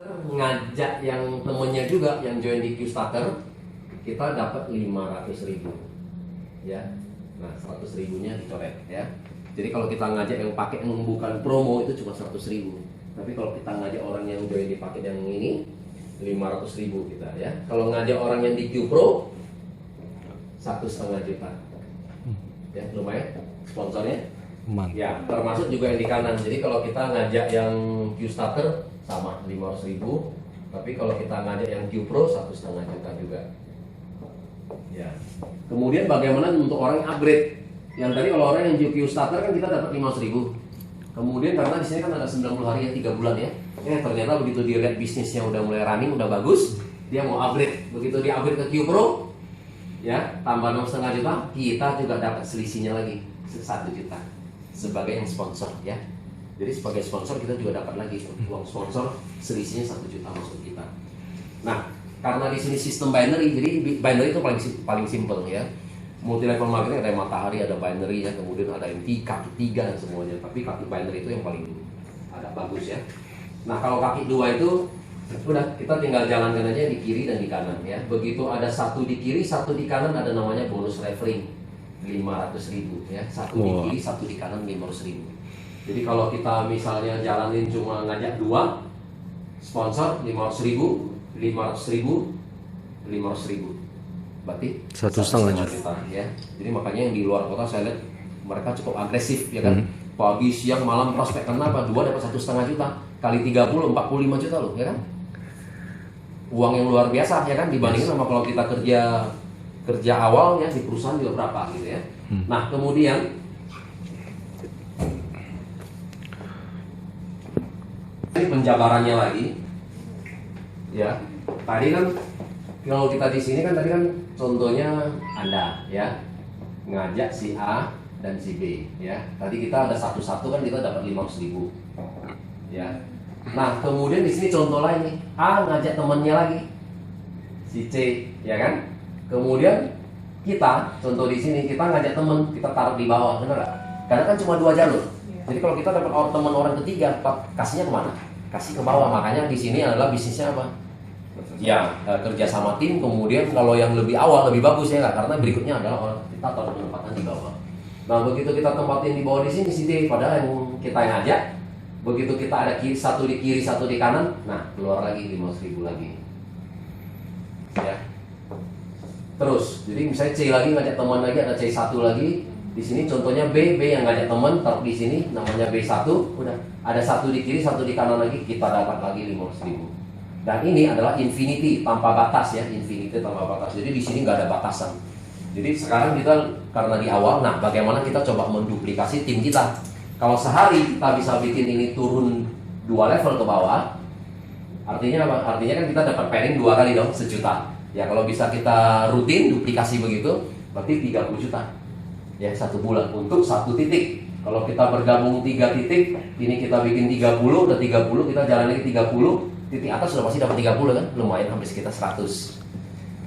ngajak yang temennya juga yang join di Qstarter, kita dapat 500.000 ya. Nah 100.000-nya dicoret ya. Jadi kalau kita ngajak yang pakai yang bukan promo itu cuma 100.000, tapi kalau kita ngajak orang yang join di paket yang ini 500.000 kita ya. Kalau ngajak orang yang di Q Pro 1,5 juta ya, lumayan sponsornya. Ya, termasuk juga yang di kanan. Jadi kalau kita ngajak yang Qstarter sama 500.000, tapi kalau kita ngajak yang Q Pro 1,5 juta juga. Ya. Kemudian bagaimana untuk orang yang upgrade? Yang tadi kalau orang yang Qstarter kan kita dapat 500.000. Kemudian karena di sini kan ada 90 hari ya, 3 bulan ya. Ternyata begitu dia lihat bisnisnya udah mulai running, udah bagus, dia mau upgrade. Begitu dia upgrade ke Q Pro, ya tambah 6,5 juta, kita juga dapat selisihnya lagi 1 juta sebagai yang sponsor ya. Jadi sebagai sponsor kita juga dapat lagi uang sponsor, selisihnya 1 juta masuk kita. Nah, karena di sini sistem binary, jadi binary itu paling simple ya. Multi level marketing ada yang matahari, ada binary ya, kemudian ada yang kaki 3 dan semuanya. Tapi kaki binary itu yang paling agak bagus ya. Nah, kalau kaki 2 itu udah kita tinggal jalankan aja di kiri dan di kanan ya. Begitu ada satu di kiri, satu di kanan, ada namanya bonus referring 500.000 ya. Satu di kiri, satu di kanan 500.000. Jadi kalau kita misalnya jalanin cuma ngajak 2 sponsor 500.000, 500.000, 500.000, berarti 1,5 juta ya. Jadi makanya yang di luar kota saya lihat mereka cukup agresif ya kan. Pagi, siang, malam prospek. Kenapa? 2 dapat 1,5 juta kali 30, 45 juta loh ya kan. Uang yang luar biasa ya kan, dibandingin sama kalau kita kerja awalnya di perusahaan juga berapa gitu ya. Nah kemudian ini penjabarannya lagi ya. Tadi kan kalau kita di sini kan tadi kan contohnya Anda ya ngajak si A dan si B ya. Tadi kita ada satu-satu kan kita dapat 500.000 ya. Nah kemudian di sini contoh lain nih, A ngajak temennya lagi si C ya kan. Kemudian kita contoh di sini kita ngajak temen, kita taruh di bawah, bener gak? Karena kan cuma 2 jalur. Jadi kalau kita dapat teman orang ketiga, kasihnya kemana? Kasih ke bawah. Makanya di sini adalah bisnisnya apa? Ya kerja sama tim. Kemudian kalau yang lebih awal lebih bagus ya nggak? Karena berikutnya adalah orang kita taruh penempatan di bawah. Nah begitu kita tempatin di bawah di sini si D, padahal yang kita yang ngajak. Begitu kita ada satu di kiri, satu di kanan, nah keluar lagi 500.000 lagi. Ya. Terus, jadi misalnya C lagi ngajak teman lagi, ada C1 lagi. Di sini contohnya B yang ngajak teman, taruh di sini namanya B1, udah ada satu di kiri, satu di kanan lagi, kita dapat lagi 500.000. Dan ini adalah infinity tanpa batas ya, infinity tanpa batas. Jadi di sini nggak ada batasan. Jadi sekarang kita karena di awal, nah bagaimana kita coba menduplikasi tim kita. Kalau sehari kita bisa bikin ini turun 2 level ke bawah, artinya apa? Artinya kan kita dapat pairing 2 kali dong, sejuta. Ya kalau bisa kita rutin duplikasi begitu, berarti 30 juta. Ya 1 bulan untuk 1 titik. Kalau kita bergabung 3 titik, ini kita bikin 30, udah 30, kita jalan lagi 30, titik atas sudah pasti dapat 30 kan, lumayan hampir sekitar 100.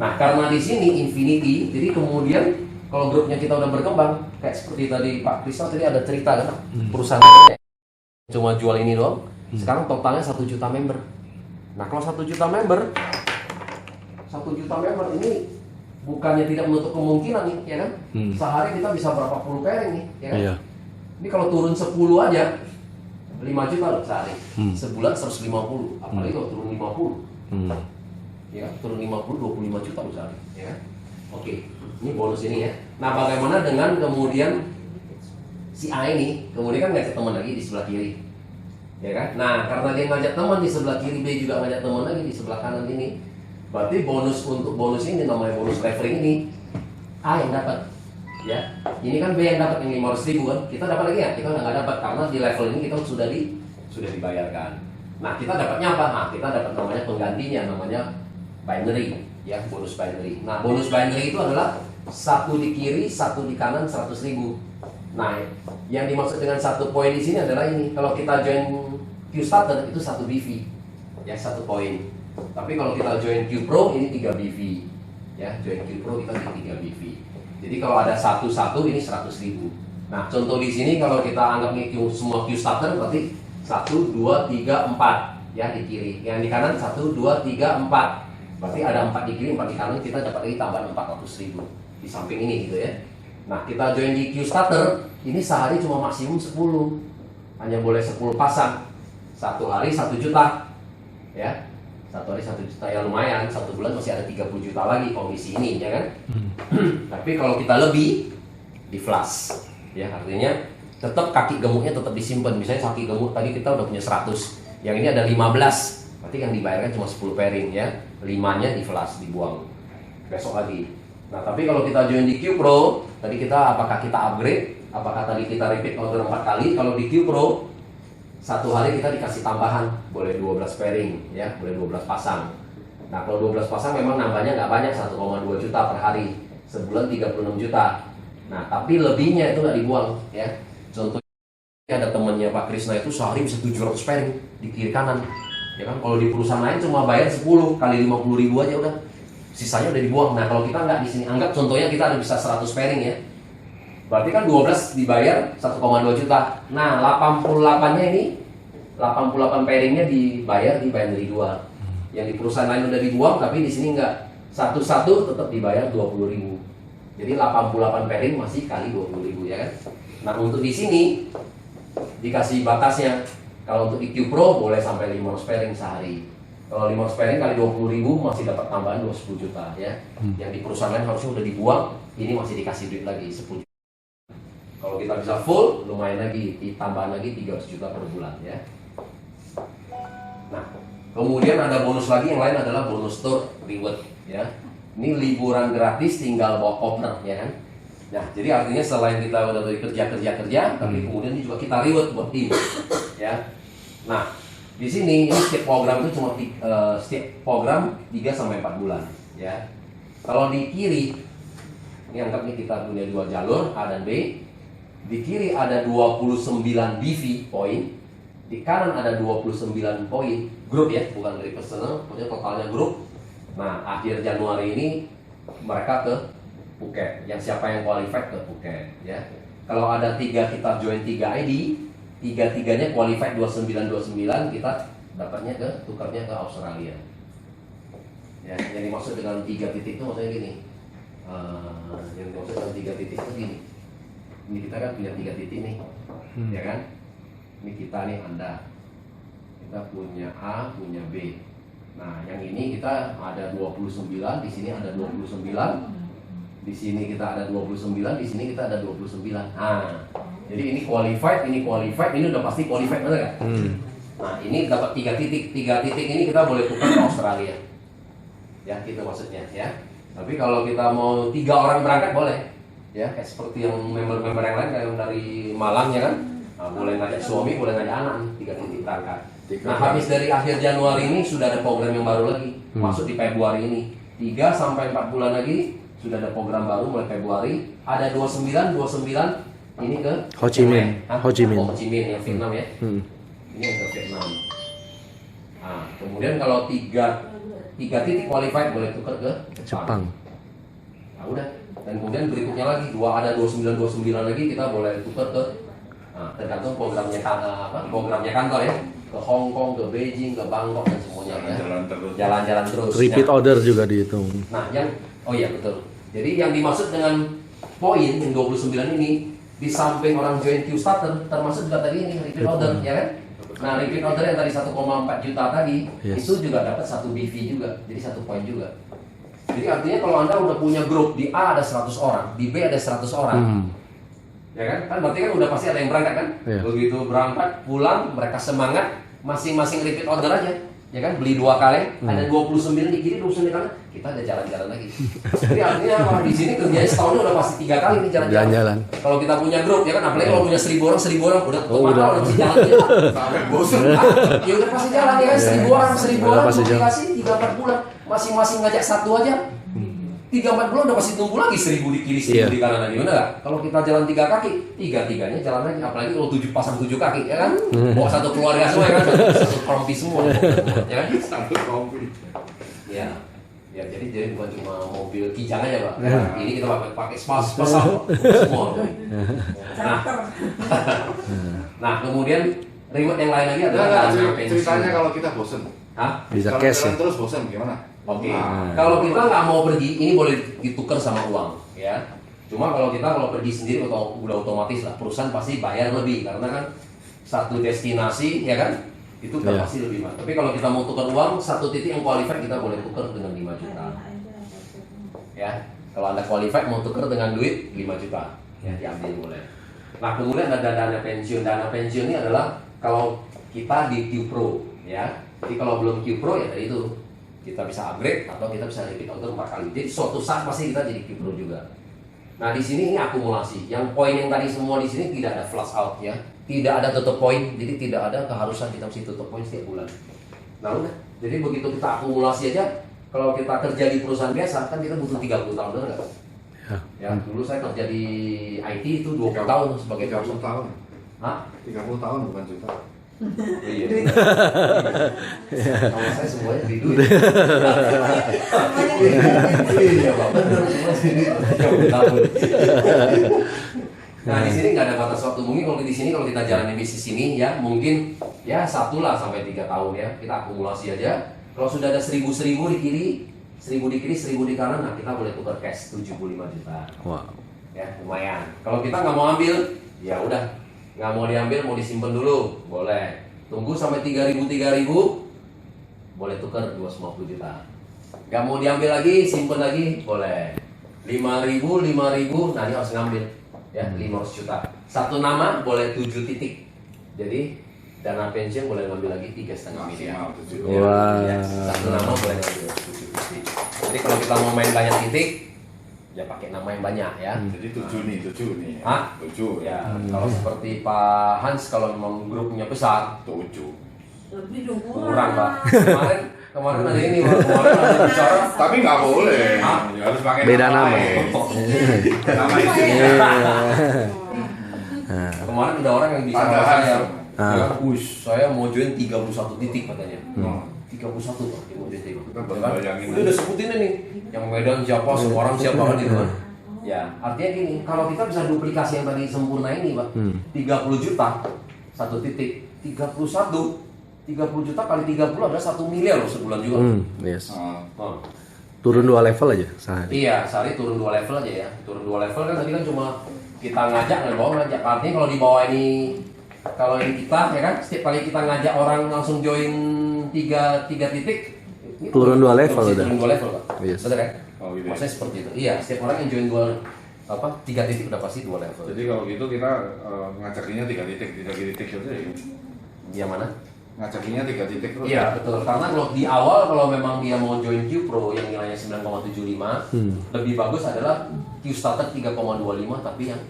Nah karena di sini infinity, jadi kemudian kalau grupnya kita udah berkembang, kayak seperti tadi Pak Kristal tadi ada cerita kan, perusahaan cuma jual ini doang, sekarang totalnya 1 juta member. Nah kalau 1 juta member, 1 juta member ini bukannya tidak menutup kemungkinan nih, ya kan? Sehari kita bisa berapa puluh pairing nih, ya kan? Iya. Ini kalau turun 10 aja, 5 juta loh sehari. Sebulan 150, apalagi kalau turun 50. Ya, turun 50, 25 juta loh sehari, ya kan? Oke, ini bonus ini ya. Nah, bagaimana dengan kemudian si A ini, kemudian kan ngajak teman lagi di sebelah kiri. Ya kan? Nah, karena dia ngajak teman di sebelah kiri, B juga ngajak teman lagi di sebelah kanan ini. Berarti bonus untuk bonus ini namanya bonus referring ini A yang dapat. Ya. Ini kan B yang dapat yang 500.000 kan. Kita dapat lagi ya? Kita nggak dapat karena di level ini kita sudah dibayarkan. Nah, kita dapatnya apa? Nah, kita dapat namanya penggantinya, namanya binary. Ya, bonus binary. Nah, bonus binary itu adalah 1 di kiri, 1 di kanan 100.000. Nah, yang dimaksud dengan 1 poin di sini adalah ini. Kalau kita join Qstarter itu 1 BV. Ya, 1 poin. Tapi kalau kita join Q Pro ini 3 BV. Ya, join Q Pro kita 3 BV. Jadi kalau ada 1 ini 100.000. Nah, contoh di sini kalau kita anggap ini semua Qstarter berarti 1, 2, 3, 4. ya di kiri. Yang di kanan 1, 2, 3, 4. Berarti ada 4 di kiri, 4 di kanan, kita dapat lagi tambahan 400.000 di samping ini gitu ya. Nah, kita join di Q starter, ini sehari cuma maksimum 10. Hanya boleh 10 pasang. Satu hari 1 juta. Ya. Satu hari 1 juta ya lumayan, 1 bulan masih ada 30 juta lagi komisi ini ya kan. Tapi kalau kita lebih di flash ya, artinya tetap kaki gemuknya tetap disimpan. Misalnya kaki gemuk tadi kita udah punya 100, yang ini ada 15, berarti yang dibayarkan cuma 10 pairing ya, 5-nya di flash dibuang besok lagi. Nah tapi kalau kita join di Q Pro, tadi kita apakah kita upgrade, apakah tadi kita repeat order 4 kali. Kalau di Q Pro satu hari kita dikasih tambahan, boleh 12 pairing ya, boleh 12 pasang. Nah kalau 12 pasang memang nambahnya nggak banyak, 1,2 juta per hari, sebulan 36 juta. Nah tapi lebihnya itu nggak dibuang ya. Contohnya ada temennya Pak Krisna itu sehari bisa 700 pairing di kiri kanan ya kan. Kalau di perusahaan lain cuma bayar 10 kali 50.000 aja udah, sisanya udah dibuang. Nah kalau kita nggak di sini, anggap contohnya kita ada bisa 100 pairing ya, berarti kan 12 dibayar 1,2 juta. Nah 88-nya ini, 88 pairingnya dibayar dari 2. Yang di perusahaan lain udah dibuang, tapi di sini enggak. Satu-satu tetap dibayar 20.000. Jadi 88 pairing masih kali 20.000 ya kan. Nah untuk di sini dikasih batasnya. Kalau untuk di Q Pro boleh sampai 500 pairing sehari. Kalau 500 pairing kali 20.000 masih dapat tambahan 20 juta ya. Yang di perusahaan lain harusnya udah dibuang, ini masih dikasih duit lagi 10 juta. Kalau kita bisa full, lumayan lagi, ditambahan lagi 300 juta per bulan ya. Nah, kemudian ada bonus lagi, yang lain adalah bonus tour reward ya. Ini liburan gratis tinggal bawa partner ya kan. Nah, jadi artinya selain kita udah kerja, tapi kemudian ini juga kita reward buat tim ya. Nah, di sini ini setiap program itu cuma setiap program 3 sampai 4 bulan ya. Kalau di kiri ini anggap nih kita punya 2 jalur A dan B. Di kiri ada 29 BV poin, di kanan ada 29 poin, grup ya, bukan dari personal, pokoknya totalnya grup. Nah, akhir Januari ini mereka ke Phuket, yang siapa yang qualified ke Phuket ya. Kalau ada 3 kita join 3 ID, 3-3-nya qualified 29-29, kita dapatnya tukarnya ke Australia. Ya, yang dimaksud dengan 3 titik itu maksudnya gini. Yang dimaksud dengan 3 titik itu gini. Ini kita kan punya 3 titik nih, ya kan? Ini kita nih, Anda. Kita punya A, punya B. Nah, yang ini kita ada 29, di sini ada 29. Di sini kita ada 29, di sini kita ada 29. Nah, jadi ini qualified, ini udah pasti qualified, benar kan? Nah, ini dapat 3 titik. 3 titik ini kita boleh tukar ke Australia. Ya, gitu maksudnya ya. Tapi kalau kita mau 3 orang berangkat boleh. Ya, kayak seperti yang member-member yang lain kayak yang dari Malang ya kan. Nah, boleh ngajak suami, boleh ngajak anak nih, 3 titik berangkat. Nah, habis dari akhir Januari ini sudah ada program yang baru lagi. Masuk di Februari ini. 3 sampai 4 bulan lagi sudah ada program baru mulai Februari. Ada 29 ini ke Ho Chi Minh. Ho Chi Minh. Ho Chi Minh yang Vietnam ya. Ini yang ke Vietnam. Nah, kemudian kalau 3 titik qualified boleh tukar ke Jepang. Nah, udah. Dan kemudian berikutnya lagi ada 29 lagi kita boleh tukar ke tergantung programnya kantor ya, ke Hong Kong, ke Beijing, ke Bangkok dan semuanya ya. Jalan-jalan terus. Repeat order juga dihitung. Nah, oh iya betul. Jadi yang dimaksud dengan poin yang 29 ini, di samping orang join Q starter termasuk juga tadi ini repeat order ya kan. Nah, repeat order yang tadi 1,4 juta tadi itu juga dapat 1 BV juga, jadi 1 poin juga. Jadi artinya kalau Anda udah punya grup, di A ada 100 orang, di B ada 100 orang. Ya kan? Kan berarti kan udah pasti ada yang berangkat kan? Begitu berangkat, pulang, mereka semangat, masing-masing repeat order aja. Ya kan? Beli 2 kaleng, ada 29 di kiri, 29 di kanan, kita ada jalan-jalan lagi. Jadi artinya di sini kerjanya setahun udah pasti 3 kali nih jalan-jalan. Kalau kita punya grup, ya kan? Apalagi kalau punya 1.000 orang, udah pasti jalan. Sampai bosan. Ya udah pasti jalan ya kan? 1.000 orang, dikasih 3-4 bulan. Masing-masing ngajak 1 aja 3-4 bulan udah pasti tumbuh lagi 1.000 di kiri 1.000 di kanan lagi, bener gak? Kalau kita jalan 3 kaki, 3-3-nya jalan lagi. Apalagi kalau 7 pasang 7 kaki ya kan, bawa 1 keluarga semua ya kan, 1 kompi semua ya kan, 1 kompi ya. Ya jadi bukan cuma mobil kijang aja Pak, ini kita pakai spasial semua. Nah kemudian Reward yang lain lagi adalah Nah, dana pensiun. ceritanya kalau kita bosen, Hah? Bisa kalau cash jalan ya. terus bosen gimana? Oke. Nah, Kalau kita nggak mau pergi, ini boleh ditukar sama uang, ya. Cuma kalau kita pergi sendiri atau udah otomatis lah, perusahaan pasti bayar lebih karena kan satu destinasi, ya kan? Itu kan Iya. pasti lebih mahal. Tapi kalau kita mau tukar uang, satu titik yang qualified kita boleh tukar dengan 5 juta. Ya, kalau Anda qualified mau tukar dengan duit 5 juta, ya diambil boleh. Nah, kemudian ada dana pensiun. Dana pensiun ini adalah kalau kita di Q Pro, ya. Jadi kalau belum Q Pro ya tadi itu kita bisa upgrade atau kita bisa repeat order 4 kali. Jadi suatu saat pasti kita jadi Q Pro juga. Nah, di sini ini akumulasi. Yang poin yang tadi semua di sini tidak ada flush out, ya. Tidak ada tutup poin, jadi tidak ada keharusan kita mesti tutup poin setiap bulan. Nah, udah. Jadi begitu kita akumulasi aja, kalau kita kerja di perusahaan biasa kan kita butuh 30 tahun, benar nggak? Ya. Ya, dulu saya kerja di IT itu 20 tahun sebagai 30 tahun. Hah? 30 tahun bukan juta. Iya. Kalau saya semuanya di duit. Iya, Pak. Benar semua di duit. 30 tahun. Nah, di sini nggak ada batas waktu. Mungkin kalau di sini kalau kita jalanin bisnis ini ya mungkin ya 1 lah sampai 3 tahun ya. Kita akumulasi aja. Kalau sudah ada 1000 di kiri, 1000 di kiri, 1000 di kanan, nah kita boleh tukar cash 75 juta. Wow. Ya lumayan. Kalau kita nggak mau ambil, ya udah nggak mau diambil, mau disimpan dulu, boleh. Tunggu sampai 3.000, boleh tukar 250 juta. Nggak mau diambil lagi, simpan lagi, boleh. 5.000, nah ini harus ngambil, ya 500 juta. Satu nama boleh 7 titik. Jadi dana pensiun boleh ngambil lagi 3,5 miliar. Maksimal 7. Wah. Ya, satu nama boleh ngambil 7 titik. Jadi kalau kita mau main banyak titik, ya pakai nama yang banyak ya. Jadi 7 nih. Hah? 7 Ya, kalau seperti Pak Hans kalau memang grupnya besar, 7. Lebih dong kurang Pak. Kemarin ada ini, Pak. Kemarin ada bicara. Tapi nggak boleh. Hah? Ya, harus pakai Beda nama. lain. Nama Iya. istrinya. Kemarin ada orang yang bicara Ada sama saya. Hans. Ya, saya mau join 31 titik katanya. 31 Pak, dia mau join titik. Kita Ya baru kan? bayangin. Udah sebutin ini. Yang Medan siapa, seorang siapa kan gitu kan. Ya, artinya gini, kalau kita bisa duplikasi yang tadi sempurna ini, Pak. 30 juta satu titik, 30 juta kali 30 adalah 1 miliar loh sebulan juga. Yes. Ah, Oh. Turun 2 level aja sehari. Iya, sehari turun 2 level aja ya. Turun 2 level kan tadi kan cuma kita ngajak, nggak bawa ngajak. Artinya kalau di bawah ini, kalau ini kita ya kan, setiap kali kita ngajak orang langsung join 3 titik, ini Turun 2 level mesti udah. Turun 2 level, Pak. Yes. Betul kan? Oh, gitu ya. Maksudnya seperti itu. Iya, setiap orang yang join 3 titik udah pasti 2 level. Jadi kalau gitu kita ngajakinya 3 titik saja ya. Iya mana? Ngajakinya 3 titik terus. Iya betul, karena kalau di awal kalau memang dia mau join Q Pro yang nilainya 9,75 lebih bagus adalah Q Starter 3,25 tapi yang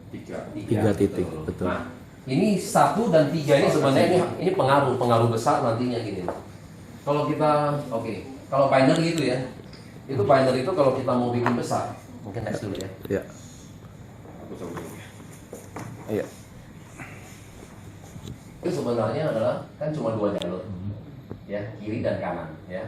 3. 3 titik, betul. Nah ini 1 dan 3 ini sebenarnya ini pengaruh besar nantinya gini. Kalau kita kalau binary gitu ya, itu binary itu kalau kita mau bikin besar, mungkin next dulu ya. Ya. Aku coba dulu. Iya. Itu sebenarnya adalah kan cuma 2 jalur ya, kiri dan kanan ya.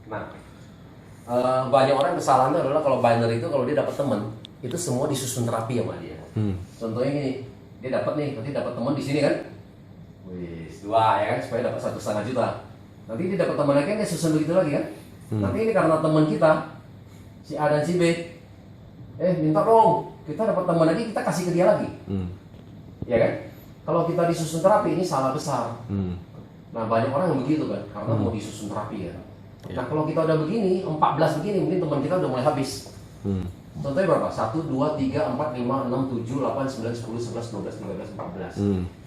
Nah banyak orang kesalahannya adalah kalau binary itu kalau dia dapat teman itu semua disusun rapi sama dia. Contohnya gini, dia dapat nih, nanti dapat teman di sini kan, wis 2 ya kan, supaya dapat 1,5 juta. Nanti dia dapat teman lagi kan dia susun begitu lagi kan. Nanti ini karena teman kita si A dan si B, minta dong kita dapat teman lagi, kita kasih ke dia lagi, ya kan? Kalau kita disusun terapi ini salah besar. Nah banyak orang yang begitu kan, karena mau disusun terapi ya. Nah kalau kita udah begini, 14 begini, mungkin teman kita udah mulai habis. Contohnya berapa? 1, 2, 3, 4, 5, 6, 7, 8, 9, 10, 11, 12, 13, 14.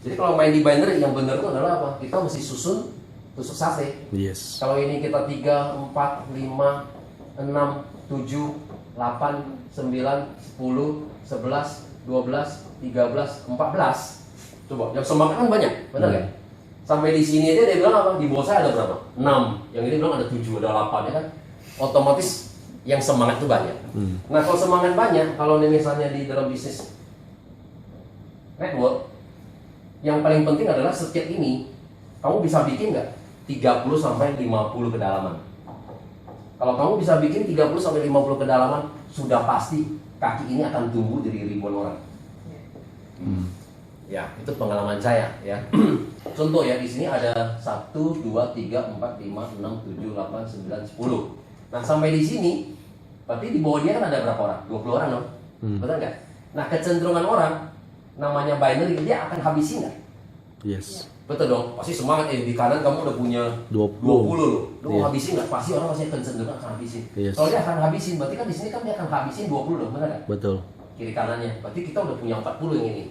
Jadi kalau main di binary yang benar itu adalah apa? Kita mesti susun tusuk sate. Yes. Kalau ini kita 3, 4, 5, 6, 7, 8, 9, 10, 11, 12, 13, 14. Coba, yang semangat kan banyak, benar kan? Sampai di sini aja dia bilang apa? Di bawah saya ada berapa? 6. Yang ini bilang ada 7, ada 8 ya kan? Otomatis yang semangat itu banyak. Nah kalau semangat banyak, kalau ini misalnya di dalam bisnis network, yang paling penting adalah setiap ini kamu bisa bikin nggak 30 sampai 50 kedalaman. Kalau kamu bisa bikin 30 sampai 50 kedalaman, sudah pasti kaki ini akan tumbuh jadi ribuan orang. Ya, itu pengalaman saya ya. Contoh ya, di sini ada 1, 2, 3, 4, 5, 6, 7, 8, 9, 10. Nah, sampai di sini, berarti di bawah dia kan ada berapa orang? 20 orang dong? Betul nggak? Nah, kecenderungan orang, namanya binary, dia akan habisin nggak? Yes. Betul dong, pasti semangat. Di kanan kamu udah punya 20 loh. Lu mau Iya. habisin nggak? Pasti orang masih kecenderungan akan habisin. Yes. Kalau dia akan habisin, berarti kan di sini kan dia akan habisin 20 dong, benar nggak? Betul. Kiri kanannya, berarti kita udah punya 40 yang ini.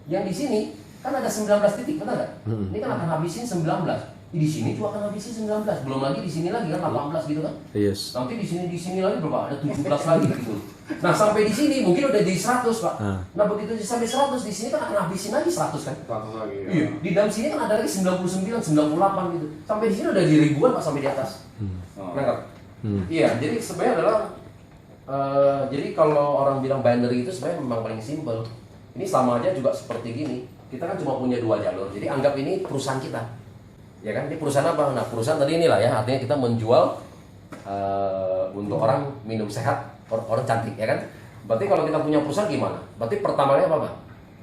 Yang di sini kan ada 19 titik, benar nggak? Ini kan akan habisin 19. Di sini juga akan habisin 19. Belum lagi di sini lagi kan 18 gitu kan? Yes. Nanti di sini lagi berapa? Ada 17 lagi gitu. Nah, sampai di sini mungkin udah jadi 100, Pak. Nah, begitu sampai 100 di sini kan akan habisin lagi 100 kan? 100 lagi ya. Iya, di dalam sini kan ada lagi 99, 98 gitu. Sampai di sini udah di ribuan Pak sampai di atas. Nangkap? Iya, jadi sebenarnya adalah jadi kalau orang bilang binary itu sebenarnya memang paling simpel. Ini sama aja juga seperti gini. Kita kan cuma punya 2 jalur. Jadi anggap ini perusahaan kita. Ya kan? Ini perusahaan apa? Nah, perusahaan tadi inilah ya, artinya kita menjual untuk orang minum sehat, orang cantik, ya kan? Berarti kalau kita punya perusahaan gimana? Berarti pertamanya apa, Pak?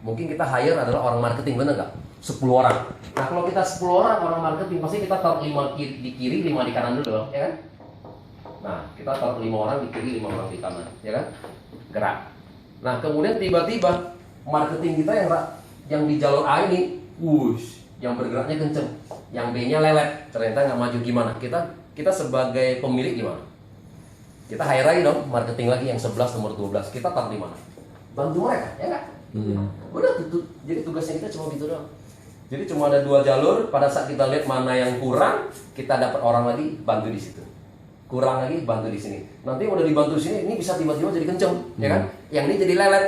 Mungkin kita hire adalah orang marketing, bener nggak? 10 orang. Nah, kalau kita 10 orang marketing, pasti kita taruh 5 di kiri, 5 di kanan dulu, ya kan? Nah, kita taruh 5 orang di kiri, 5 orang di kanan, ya kan? Gerak. Nah, kemudian tiba-tiba marketing kita yang di jalur A ini, wush, yang bergeraknya kenceng, yang B-nya lelet, ternyata nggak maju gimana? Kita sebagai pemilik gimana? Kita hire lagi dong, marketing lagi yang 11 nomor 12, kita taruh di mana? Bantu mereka, ya nggak? Udah, jadi tugasnya kita cuma gitu doang. Jadi cuma ada 2 jalur, pada saat kita lihat mana yang kurang, kita dapat orang lagi bantu di situ. Kurang lagi bantu di sini. Nanti udah dibantu di sini, ini bisa tiba-tiba jadi kenceng, ya kan? Yang ini jadi lelet,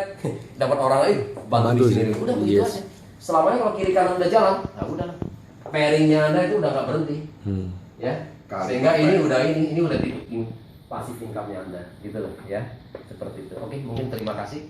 dapat orang lagi bantu di sini. Udah begitu aja. Selamanya kalau kiri kanan udah jalan, nah udah. Pairingnya Anda itu udah nggak berhenti, ya. Sehingga ini udah titik pasif income-nya Anda, gitu loh, ya. Seperti itu. Oke, mungkin terima kasih.